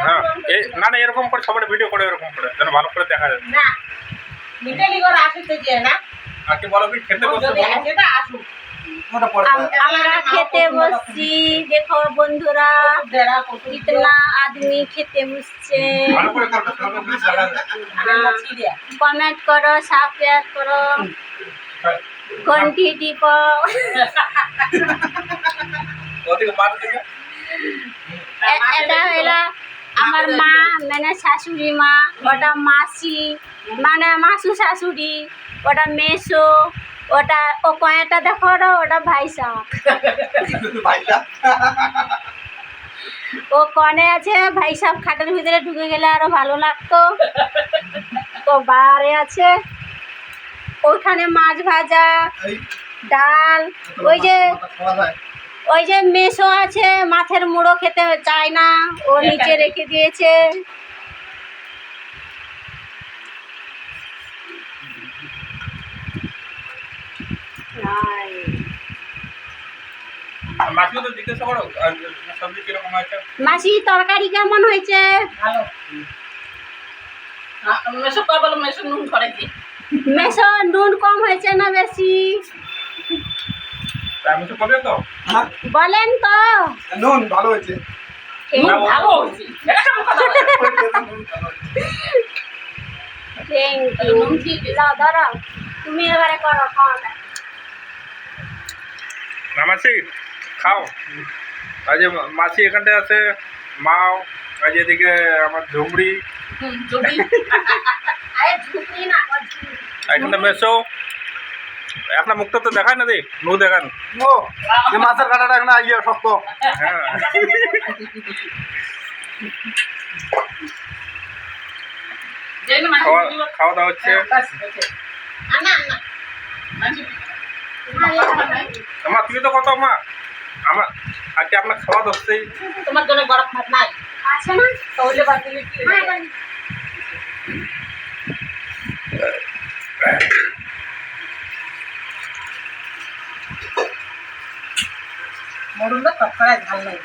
হ্যাঁ না না এরকম করে সবাই ভিডিও করে এরকম করে যেন ভালো করে দেখা যায় না মিটালি করে আসতে যে না আর কি বলো কি খেতে বসে বলো এটা আসু আমরা খেতে বসছি দেখো বন্ধুরা कितना आदमी खेते बसছে ভালো করে করবে সবাই প্লিজ দেখা যায় कमेंट करो सब्सक्राइब करो घंटी टिपो ওদিকে মার দিকে এটা হলো আমার মা মানে শাশুড়ি মা ওটা মাসি মানে মাসু শাশুড়ি ওটা মেসো ওটা ও কয়েকটা দেখো ওটা ভাই সাহেব ভাইটা ও কনে আছে ভাই সাহেব খাটের ভিতরে ঢুকে গেলে আরো ভালো লাগতো তো বাইরে আছে ওখানে মাছ ভাজা ডাল ওই যে মেসো আছে মাছের মুড়ো খেতে চায় না ও নিচে রেখে দিয়েছে মাছগুলো তো জিজ্ঞাসা করো সবজি কিরকম আছে মাসি তরকারি কেমন হয়েছে ভালো মেশো কয় বলো মেশো নুন করে দি মেসো নুন কম হয়েছে না বেশি আমি তো কবে তো বলেন তো নুন ভালো হয়েছে ভালো হইছে এটা কেমন কথা বলে থ্যাংক ইউ লাও ধরো তুমি এবারে করো খাওয়াটা না মাসি খাও আজ মাসি এখানটায় আছে মাও আজ এদিকে আমার ঝুমড়ি জমি আরে ঝুঁকি না এখানটা মেসো একটা মুখটা তো দেখায় না দি নু দেখান ও এই মাছের কাঁটাটা একটা ইয়ে শক্ত হ্যাঁ যেন মানে খাওয়া দাওয়া হচ্ছে আনা আনা মা তুমি তো কত মা আমার আজকে আপনার খাওয়া দোষতেই তোমার জন্য গরম ভাত নাই আছে না তাহলে বাদ দিলে কি মরুন না তৎক্ষণাৎ ঝাল নাই